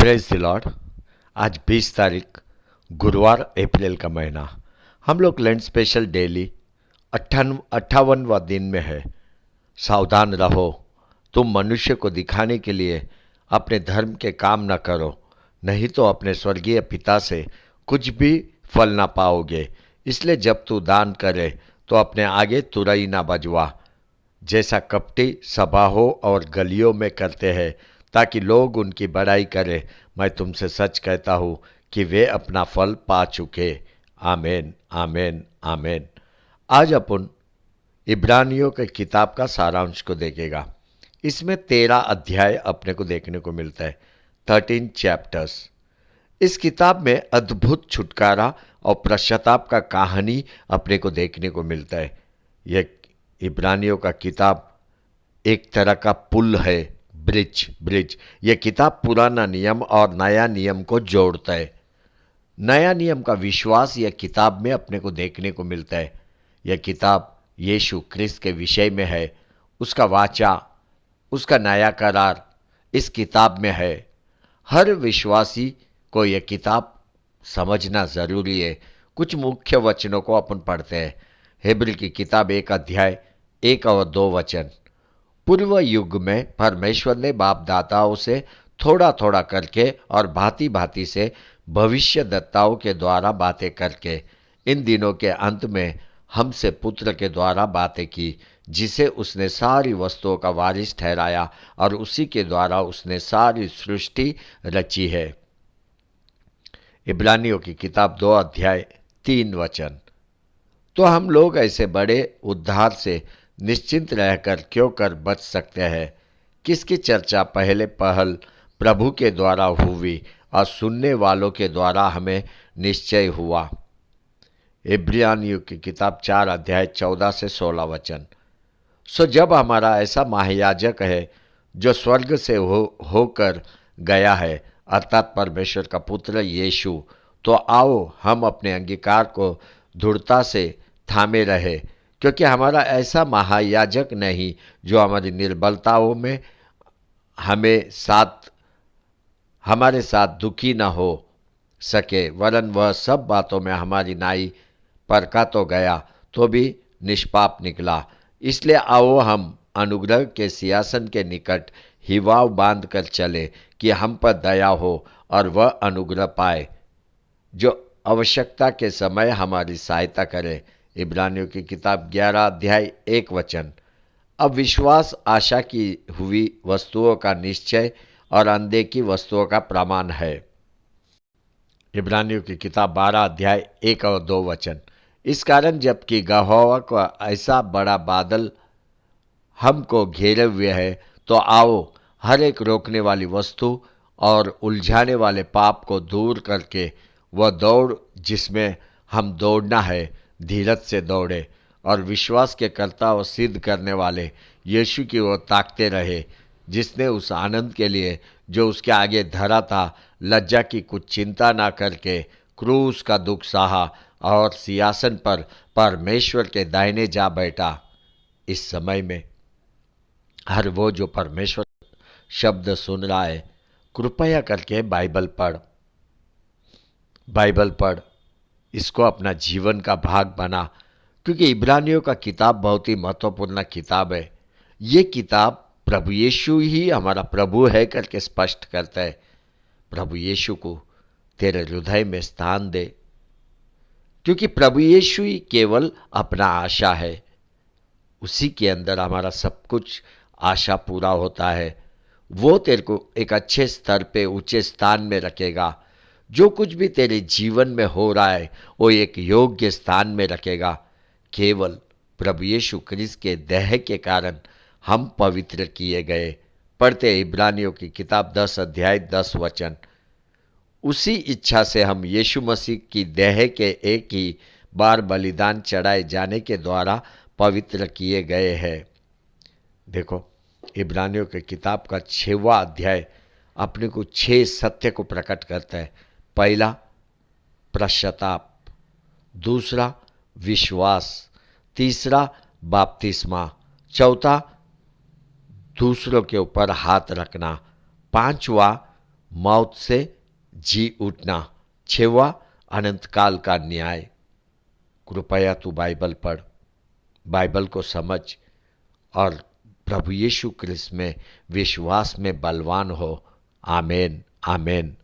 Praise the Lord. आज 20 तारीख गुरुवार अप्रैल का महीना। हम लोग लैंड स्पेशल डेली 58वां दिन में है। सावधान रहो, तुम मनुष्य को दिखाने के लिए अपने धर्म के काम न करो, नहीं तो अपने स्वर्गीय पिता से कुछ भी फल ना पाओगे। इसलिए जब तू दान करे तो अपने आगे तुरई ना बजवा, जैसा कपटी सभाओं और गलियों में करते हैं, ताकि लोग उनकी बड़ाई करें। मैं तुमसे सच कहता हूँ कि वे अपना फल पा चुके। आमीन, आमीन, आमीन। आज अपन इब्रानियों के किताब का सारांश को देखेगा। इसमें 13 अध्याय अपने को देखने को मिलता है, 13 चैप्टर्स। इस किताब में अद्भुत छुटकारा और पश्चाताप का कहानी अपने को देखने को मिलता है। यह इब्रानियों का किताब एक तरह का पुल है, ब्रिज। यह किताब पुराना नियम और नया नियम को जोड़ता है। नया नियम का विश्वास यह किताब में अपने को देखने को मिलता है। यह किताब यीशु क्रिस्त के विषय में है, उसका वाचा, उसका नया करार इस किताब में है। हर विश्वासी को यह किताब समझना जरूरी है। कुछ मुख्य वचनों को अपन पढ़ते हैं। हेब्री की किताब 1 अध्याय 1 और 2 वचन। पूर्व युग में परमेश्वर ने बाप दाताओं से थोड़ा थोड़ा करके और भांति भांति से भविष्य दत्ताओं के द्वारा बातें करके इन दिनों के अंत में हमसे पुत्र के द्वारा बातें की, जिसे उसने सारी वस्तुओं का वारिस ठहराया और उसी के द्वारा उसने सारी सृष्टि रची है। इब्रानियों की किताब 2 अध्याय 3 वचन। तो हम लोग ऐसे बड़े उद्धार से निश्चिंत रहकर क्यों कर बच सकते हैं, किसकी चर्चा पहले पहल प्रभु के द्वारा हुई और सुनने वालों के द्वारा हमें निश्चय हुआ। इब्रानियों की किताब 4 अध्याय 14 से 16 वचन। सो जब हमारा ऐसा महायाजक है जो स्वर्ग से होकर गया है, अर्थात परमेश्वर का पुत्र यीशु, तो आओ हम अपने अंगीकार को दृढ़ता से थामे रहे, क्योंकि हमारा ऐसा महायाजक नहीं जो हमारी निर्बलताओं में हमारे साथ दुखी न हो सके, वरन वह सब बातों में हमारी नाई परखा तो गया तो भी निष्पाप निकला। इसलिए आओ हम अनुग्रह के सिंहासन के निकट हिवाव बांध कर चले, कि हम पर दया हो और वह अनुग्रह पाए, जो आवश्यकता के समय हमारी सहायता करे। इब्रानियों की किताब 11 अध्याय 1 वचन। अब विश्वास आशा की हुई वस्तुओं का निश्चय और अनदेखी वस्तुओं का प्रमाण है। इब्रानियों की किताब 12 अध्याय 1 और 2 वचन। इस कारण जबकि यहोवा का ऐसा बड़ा बादल हमको घेरे हुए है, तो आओ हर एक रोकने वाली वस्तु और उलझाने वाले पाप को दूर करके वह दौड़ जिसमें हम दौड़ना है, धीरज से दौड़े और विश्वास के कर्ता और सिद्ध करने वाले यीशु की ओर ताकते रहे, जिसने उस आनंद के लिए जो उसके आगे धरा था लज्जा की कुछ चिंता ना करके क्रूस का दुख सहा और सिंहासन पर परमेश्वर के दाहिने जा बैठा। इस समय में हर वो जो परमेश्वर शब्द सुन रहा है, कृपया करके बाइबल पढ़, इसको अपना जीवन का भाग बना, क्योंकि इब्रानियों का किताब बहुत ही महत्वपूर्ण किताब है। ये किताब प्रभु यीशु ही हमारा प्रभु है करके स्पष्ट करता है। प्रभु यीशु को तेरे हृदय में स्थान दे, क्योंकि प्रभु यीशु ही केवल अपना आशा है। उसी के अंदर हमारा सब कुछ आशा पूरा होता है। वो तेरे को एक अच्छे स्तर पे ऊंचे स्थान में रखेगा। जो कुछ भी तेरे जीवन में हो रहा है वो एक योग्य स्थान में रखेगा। केवल प्रभु यीशु क्रिस्त के देह के कारण हम पवित्र किए गए। पढ़ते इब्रानियों की किताब 10 अध्याय 10 वचन। उसी इच्छा से हम यीशु मसीह की देह के एक ही बार बलिदान चढ़ाए जाने के द्वारा पवित्र किए गए हैं। देखो, इब्रानियों के किताब का 6वां अध्याय अपने को 6 सत्य को प्रकट करता है। पहला पश्चाताप, दूसरा विश्वास, तीसरा बपतिस्मा, चौथा दूसरों के ऊपर हाथ रखना, पांचवा मौत से जी उठना, 6वां अनंत काल का न्याय। कृपया तू बाइबल पढ़, बाइबल को समझ और प्रभु यीशु क्रिस्त में विश्वास में बलवान हो। आमीन, आमीन।